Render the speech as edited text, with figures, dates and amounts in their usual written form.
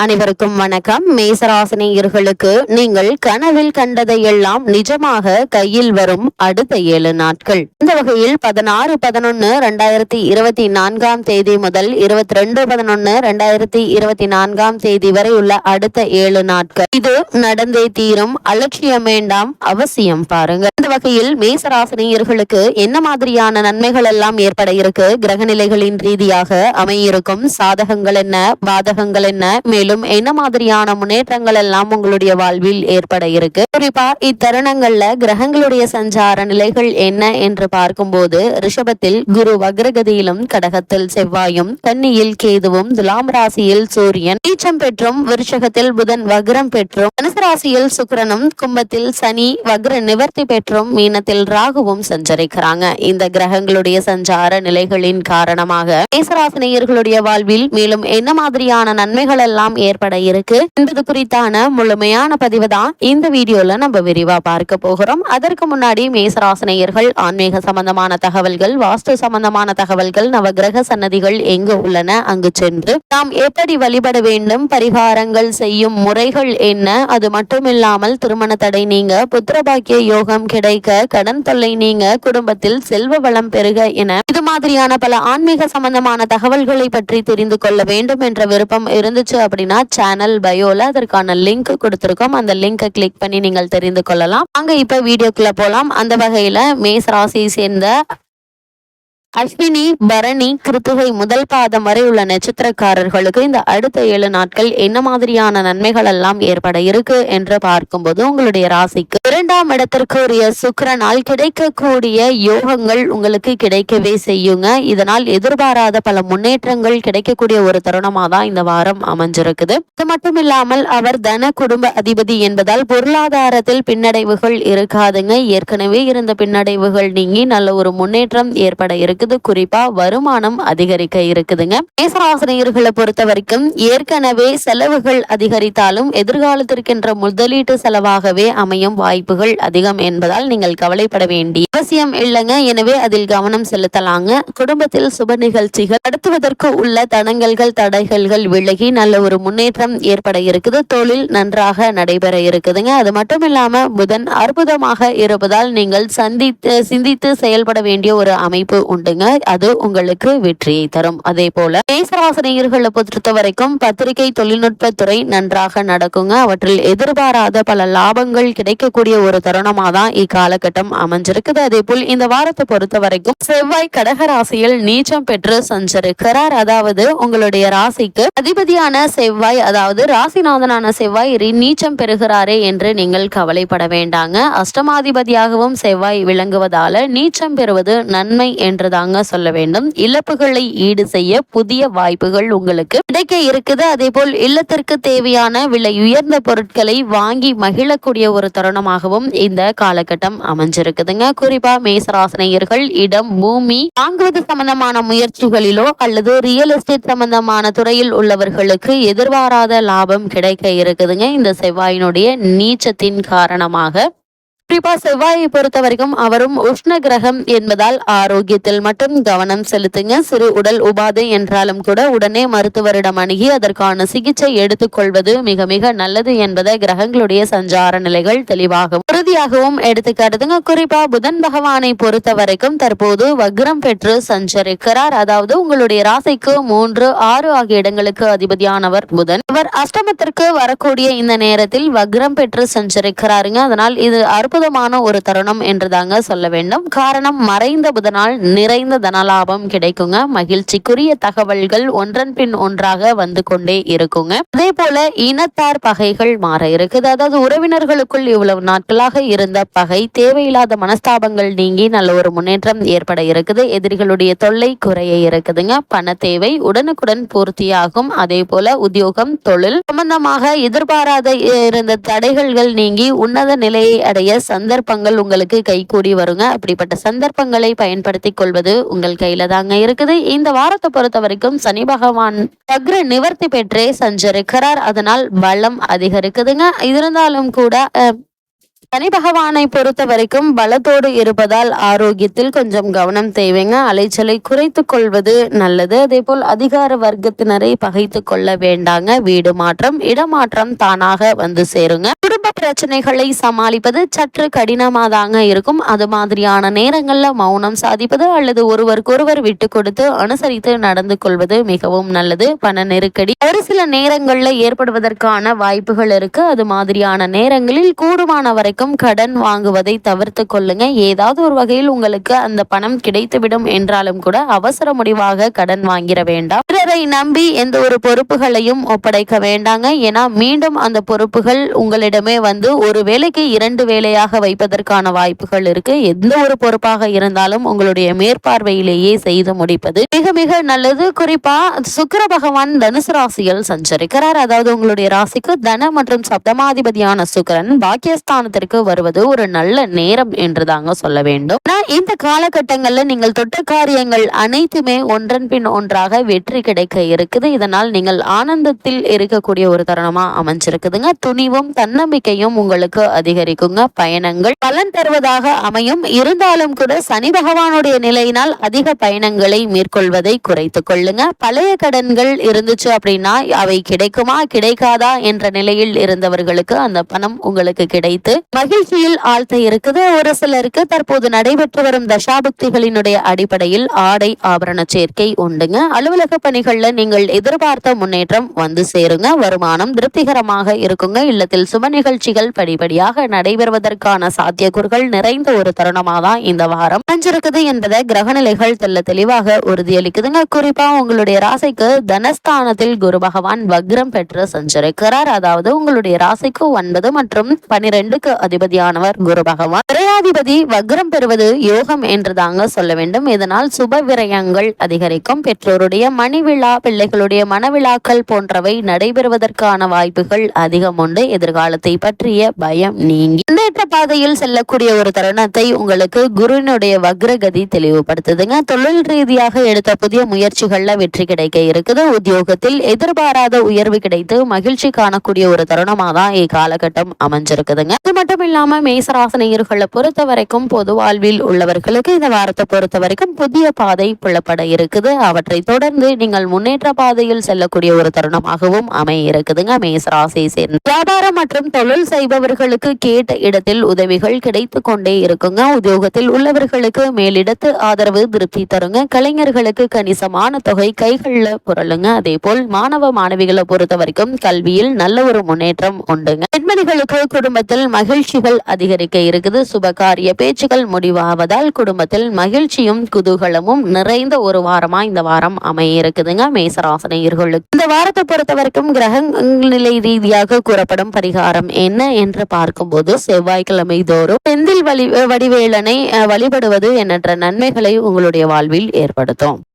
அனைவருக்கும் வணக்கம். மேசராசினியர்களுக்கு நீங்கள் கனவில் கண்டதையெல்லாம் நிஜமாக கையில் வரும் அடுத்த 7 நாட்கள். இந்த வகையில் 16-11-2024 முதல் 22-11-2024 வரை உள்ள அடுத்த 7 நாட்கள் இது நடந்தே தீரும். அலட்சியம் வேண்டாம், அவசியம் பாருங்க. இந்த வகையில் மேசராசினியர்களுக்கு என்ன மாதிரியான நன்மைகள் எல்லாம் ஏற்பட இருக்கு, கிரகநிலைகளின் ரீதியாக அமையிருக்கும் சாதகங்கள் என்ன, பாதகங்கள் என்ன, மேலும் என்ன மாதிரியான முன்னேற்றங்கள் எல்லாம் உங்களுடைய வாழ்வில் ஏற்பட இருக்கு, குறிப்பா இத்தருணங்கள்ல கிரகங்களுடைய சஞ்சார நிலைகள் என்ன என்று பார்க்கும்போது ரிஷபத்தில் குரு வக்ரகதியிலும், கடகத்தில் செவ்வாயும், கன்னியில் கேதுவும், துலாம் ராசியில் சூரியன் நீச்சம் பெற்றும், விருச்சகத்தில் புதன் வக்ரம் பெற்றும், தனுசு ராசியில் சுக்கிரனும், கும்பத்தில் சனி வக்ர நிவர்த்தி பெற்றும், மீனத்தில் ராகுவும் சஞ்சரிக்கிறாங்க. இந்த கிரகங்களுடைய சஞ்சார நிலைகளின் காரணமாக மேசராசினியர்களுடைய வாழ்வில் மேலும் என்ன மாதிரியான நன்மைகள் எல்லாம் ஏற்பட இருக்கு என்பது குறித்தான முழுமையான பதிவு தான் இந்த வீடியோல நம்ம விரிவா பார்க்க போகிறோம். அதற்கு முன்னாடி மேசராசினியர்கள் ஆன்மீக சம்பந்தமான தகவல்கள், வாஸ்து சம்பந்தமான தகவல்கள், நவகிரக சன்னதிகள் எங்கு உள்ளன, அங்கு சென்று நாம் எப்படி வழிபட வேண்டும், பரிகாரங்கள் செய்யும் முறைகள் என்ன, அது மட்டுமில்லாமல் திருமண தடை நீங்க, புத்திரபாக்கிய யோகம் கிடைக்க, கடன் தொல்லை நீங்க, குடும்பத்தில் செல்வ வளம் பெருக என இது மாதிரியான பல ஆன்மீக சம்பந்தமான தகவல்களை பற்றி தெரிந்து கொள்ள வேண்டும் என்ற விருப்பம் இருந்துச்சு அப்படின்னா சேனல் பயோல அதற்கான லிங்க் கொடுத்திருக்கோம். அந்த லிங்கை கிளிக் பண்ணி நீங்கள் தெரிந்து கொள்ளலாம். அங்க இப்ப வீடியோக்குள்ள போலாம். அந்த வகையில மேச ராசியை சேர்ந்த அஸ்வினி, பரணி, கிருத்திகை முதல் பாதம் வரை உள்ள நட்சத்திரக்காரர்களுக்கு இந்த அடுத்த 7 நாட்கள் என்ன மாதிரியான நன்மைகள் எல்லாம் ஏற்பட இருக்கு என்று பார்க்கும்போது உங்களுடைய ராசிக்கு 2ஆம் இடத்திற்கு உரிய சுக்கிரனால் கிடைக்கக்கூடிய யோகங்கள் உங்களுக்கு கிடைக்கவே செய்யுங்க. இதனால் எதிர்பாராத பல முன்னேற்றங்கள் கிடைக்கக்கூடிய ஒரு தருணமாக தான் இந்த வாரம் அமைஞ்சிருக்குது. இது மட்டும் இல்லாமல் அவர் தன குடும்ப அதிபதி என்பதால் பொருளாதாரத்தில் பின்னடைவுகள் இருக்காதுங்க. ஏற்கனவே இருந்த பின்னடைவுகள் நீங்கி நல்ல ஒரு முன்னேற்றம் ஏற்பட இருக்கு. குறிப்பா வருமானம் அதிகரிக்க இருக்குதுங்க. மேசராசினியர்களை பொறுத்த வரைக்கும் ஏற்கனவே செலவுகள் அதிகரித்தாலும் எதிர்காலத்திற்கென்ற முதலீட்டு செலவாகவே அமையும் வாய்ப்புகள் அதிகம் என்பதால் நீங்கள் கவலைப்பட வேண்டிய அவசியம் இல்லைங்க. எனவே அதில் கவனம் செலுத்தலாங்க. குடும்பத்தில் சுப நிகழ்ச்சிகள் நடத்துவதற்கு உள்ள தடங்கல்கள், தடைகள்கள் விலகி நல்ல ஒரு முன்னேற்றம் ஏற்பட இருக்குது. தொழில் நன்றாக நடைபெற இருக்குதுங்க. அது மட்டும் இல்லாம புதன் அற்புதமாக இருப்பதால் நீங்கள் சிந்தித்து செயல்பட வேண்டிய ஒரு அமைப்பு உண்டு. அது உங்களுக்கு வெற்றியை தரும். அதே போல மேசராசினியர்களை பொறுத்த வரைக்கும் பத்திரிகை தொழில்நுட்ப துறை நன்றாக நடக்குங்க. அவற்றில் எதிர்பாராத பல லாபங்கள் கிடைக்கக்கூடிய ஒரு தருணமா தான் இக்காலகட்டம் அமைஞ்சிருக்குது. அதே போல் இந்த வாரத்தை பொறுத்த வரைக்கும் செவ்வாய் கடக ராசியில் நீச்சம் பெற்று சஞ்சரிக்கிறார். அதாவது உங்களுடைய ராசிக்கு அதிபதியான செவ்வாய், அதாவது ராசிநாதனான செவ்வாய் நீச்சம் பெறுகிறாரே என்று நீங்கள் கவலைப்பட வேண்டாங்க. அஷ்டமாதிபதியாகவும் செவ்வாய் விளங்குவதால நீச்சம் பெறுவது நன்மை என்றுதான் சொல்ல வேண்டும். இழப்புகளை ஈடு செய்ய புதிய வாய்ப்புகள் உங்களுக்கு கிடைக்க இருக்குது. அதே போல் இல்லத்திற்கு தேவையான விலை உயர்ந்த பொருட்களை வாங்கி மகிழக்கூடிய ஒரு தருணமாகவும் இந்த காலகட்டம் அமைஞ்சிருக்குதுங்க. குறிப்பா மேசராசினியர்கள் இடம், பூமி வாங்குவது சம்பந்தமான முயற்சிகளிலோ அல்லது ரியல் எஸ்டேட் சம்பந்தமான துறையில் உள்ளவர்களுக்கு எதிர்பாராத லாபம் கிடைக்க இருக்குதுங்க. இந்த செவ்வாயினுடைய நீச்சத்தின் காரணமாக குறிப்பா செவ்வாயை பொறுத்த வரைக்கும் அவரும் உஷ்ண கிரகம் என்பதால் ஆரோக்கியத்தில் மட்டும் கவனம் செலுத்துங்க. சிறு உடல் உபாதை என்றாலும் கூட உடனே மருத்துவரிடம் அணுகி அதற்கான சிகிச்சை எடுத்துக்கொள்வது மிக மிக நல்லது என்பதை கிரகங்களுடைய சஞ்சார நிலைகள் தெளிவாகவும் உறுதியாகவும் எடுத்துக்காட்டுதுங்க. குறிப்பா புதன் பகவானை பொறுத்த வரைக்கும் தற்போது வக்ரம் பெற்று சஞ்சரிக்கிறார். அதாவது உங்களுடைய ராசிக்கு 3, 6 ஆகிய இடங்களுக்கு அதிபதியானவர் புதன். அவர் அஷ்டமத்திற்கு வரக்கூடிய இந்த நேரத்தில் வக்ரம் பெற்று சஞ்சரிக்கிறாருங்க. அதனால் இது அற்புதமான ஒரு தருணம் என்று தாங்க சொல்ல வேண்டும். காரணம், மறைந்த புதனால் நிறைந்த தனலாபம் கிடைக்குங்க. மகிழ்ச்சிக்குரிய தகவல்கள் ஒன்றன் பின் ஒன்றாக வந்து கொண்டே இருக்குங்க. அதே போல இனத்தார் பகைகள் மாற இருக்குது. அதாவது உறவினர்களுக்குள் இவ்வளவு நாட்களாக இருந்த பகை, தேவையில்லாத மனஸ்தாபங்கள் நீங்கி நல்ல ஒரு முன்னேற்றம் ஏற்பட இருக்குது. எதிரிகளுடைய தொல்லை குறைய இருக்குதுங்க. பண தேவை உடனுக்குடன் பூர்த்தியாகும். அதே போல உத்தியோகம், தொழில் சம்பந்தமாக எதிர்பாராத இருந்த தடைகள் நீங்கி உன்னத நிலையை அடைய சந்தர்ப்பங்கள் உங்களுக்கு கைகூடி வருங்க. அப்படிப்பட்ட சந்தர்ப்பங்களை பயன்படுத்தி கொள்வது உங்கள் கையில தாங்க இருக்குது. இந்த வாரத்தை பொறுத்த வரைக்கும் சனி பகவான் வக்ர நிவர்த்தி பெற்றே சஞ்சரிக்கிறார். அதனால் பலம் அதிகரிக்குதுங்க. இருந்தாலும் கூட சனி பகவானை பொறுத்த வரைக்கும் பலத்தோடு இருப்பதால் ஆரோக்கியத்தில் கொஞ்சம் கவனம் தேவைங்க. அலைச்சலை குறைத்து கொள்வது நல்லது. அதே போல் அதிகார வர்க்கத்தினரை பகைத்து கொள்ள வேண்டாங்க. வீடு மாற்றம் இடமாற்றம் தானாக வந்து சேருங்க. குடும்ப பிரச்சனைகளை சமாளிப்பது சற்று கடினமாதாங்க இருக்கும். அது மாதிரியான நேரங்கள்ல மௌனம் சாதிப்பது அல்லது ஒருவருக்கொருவர் விட்டு கொடுத்து அனுசரித்து நடந்து கொள்வது மிகவும் நல்லது. பண நெருக்கடி ஒரு சில நேரங்கள்ல ஏற்படுவதற்கான வாய்ப்புகள் இருக்கு. அது மாதிரியான நேரங்களில் கூடுமான வரைக்கும் கடன் வாங்குவதை தவிர்த்து கொள்ளுங்க. ஏதாவது ஒரு வகையில் உங்களுக்கு அந்த பணம் கிடைத்துவிடும் என்றாலும் கூட அவசர முடிவாக கடன் வாங்கிட வேண்டாம். பிறரை நம்பி எந்த ஒரு பொறுப்புகளையும் ஒப்படைக்க வேண்டாங்க. ஏன்னா மீண்டும் அந்த பொறுப்புகள் உங்களிடமே வந்து ஒரு வேலைக்கு 2 வேலையாக வைப்பதற்கான வாய்ப்புகள் இருக்கு. எந்த ஒரு பொறுப்பாக இருந்தாலும் உங்களுடைய மேற்பார்வையிலேயே செய்து முடிப்பது மிக மிக நல்லது. குறிப்பா சுக்கிர பகவான் தனுசு ராசியில் சஞ்சரிக்கிறார். அதாவது உங்களுடைய ராசிக்கு தன மற்றும் சப்தமாதிபதியான சுக்கிரன் பாக்கியஸ்தானத்திற்கு வருவது ஒரு நல்ல நேரம் என்று தாங்க சொல்ல வேண்டும். இந்த காலகட்டங்கள்ல நீங்கள் தொட்ட காரியங்கள் அனைத்துமே ஒன்றன் பின் ஒன்றாக வெற்றி கிடைக்க இருக்குது. இதனால் நீங்கள் ஆனந்தத்தில் இருக்கக்கூடிய ஒரு தருணமா அமைஞ்சிருக்குதுங்க. துணிவும் தன்னம்பிக்கையும் உங்களுக்கு அதிகரிக்குங்க. பயணங்கள் பலன் தருவதாக அமையும். இருந்தாலும் கூட சனி பகவானுடைய நிலையினால் அதிக பயணங்களை மேற்கொள்வதை குறைத்துக் கொள்ளுங்க. பழைய கடன்கள் இருந்துச்சு அப்படின்னா அவை கிடைக்குமா கிடைக்காதா என்ற நிலையில் இருந்தவர்களுக்கு அந்த பணம் உங்களுக்கு கிடைத்து மகிழ்ச்சியில் ஆழ்த்த இருக்குது. ஒரு சிலருக்கு தற்போது நடைபெற்று வரும் தசாபுக்திகளினுடைய அடிப்படையில் ஆடை ஆபரண சேர்க்கை உண்டுங்க. அலுவலக பணிகள்ல நீங்கள் எதிர்பார்த்த முன்னேற்றம் வந்து சேருங்க. வருமானம் திருப்திகரமாக இருக்குங்க. இல்லத்தில் சுப நிகழ்ச்சிகள் படிப்படியாக நடைபெறுவதற்கான சாத்தியக்கூறுகள் நிறைந்த ஒரு தருணமாக தான் இந்த வாரம் அமைஞ்சிருக்குது என்பதை கிரகநிலைகள் தெல்ல தெளிவாக உறுதியளிக்குதுங்க. குறிப்பா உங்களுடைய ராசிக்கு தனஸ்தானத்தில் குரு பகவான் வக்ரம் பெற்று சஞ்சரிக்கிறார். அதாவது உங்களுடைய ராசிக்கு 9 மற்றும் 12க்கு அதிபதியானவர் குரு பகவான். விரையாதிபதி வக்ரம் பெறுவது யோகம் என்று தாங்க சொல்ல வேண்டும். இதனால் சுப விரயங்கள் அதிகரிக்கும். பெற்றோருடைய மணிவிழா பிள்ளைகளுடைய மனவிழாக்கள் போன்றவை நடைபெறுவதற்கான வாய்ப்புகள் அதிகம் உண்டு. எதிர்காலத்தை பற்றிய பயம் நீங்கி முன்னேற்ற பாதையில் செல்லக்கூடிய ஒரு தருணத்தை உங்களுக்கு குருவினுடைய வக்ரகதி தெளிவுபடுத்துதுங்க. தொழில் ரீதியாக எடுத்த புதிய முயற்சிகள்ல வெற்றி கிடைக்க இருக்குது. உத்தியோகத்தில் எதிர்பாராத உயர்வு கிடைத்து மகிழ்ச்சி காணக்கூடிய ஒரு தருணமாக தான் இக்காலகட்டம் அமைஞ்சிருக்குதுங்க. அது மட்டும் இல்லாம மேசராசினியர்களை பொறுத்த வரைக்கும் பொது வாழ்வில் உள்ளவர்களுக்கு இந்த வாரத்தை பொறுத்த வரைக்கும் புதிய பாதை புலப்பட இருக்குது. அவற்றை தொடர்ந்து நீங்கள் முன்னேற்ற பாதையில் செல்லக்கூடிய ஒரு தருணமாகவும் அமைய இருக்குதுங்க. மேசராசியை சேர்ந்த வியாபாரம் மற்றும் தொழில் செய்பவர்களுக்கு கேட்ட இடத்தில் உதவிகள் கிடைத்து கொண்டே இருக்குங்க. உத்தியோகத்தில் உள்ளவர்களுக்கு மேலிடத்து ஆதரவு திருப்தி தருங்க. கலைஞர்களுக்கு கணிசமான தொகை கைகள்ல புரளுங்க. அதே போல் மாணவ மாணவிகளை பொறுத்த வரைக்கும் கல்வியில் நல்ல ஒரு முன்னேற்றம் உண்டுங்க. பெண்மணிகளுக்கு குடும்பத்தில் மகிழ்ச்சிகள் அதிகரிக்க இருக்குது. சுபகாரிய பேச்சுகள் முடிவாவதால் குடும்பத்தில் மகிழ்ச்சியும் குதூகலமும் நிறைந்த ஒரு வாரமா இந்த வாரம் அமைய இருக்குதுங்க. மேசராசினியர்களுக்கு இந்த வாரத்தை பொறுத்த வரைக்கும் கிரக நிலை ரீதியாக கூறப்படும் பரிகாரம் என்ன என்று பார்க்கும்போது செவ்வாய்க்கிழமை தோறும் செந்தில் வடிவேலனை வழிபடுவது எண்ணற்ற நன்மைகளை உங்களுடைய வாழ்வில் ஏற்படுத்தும்.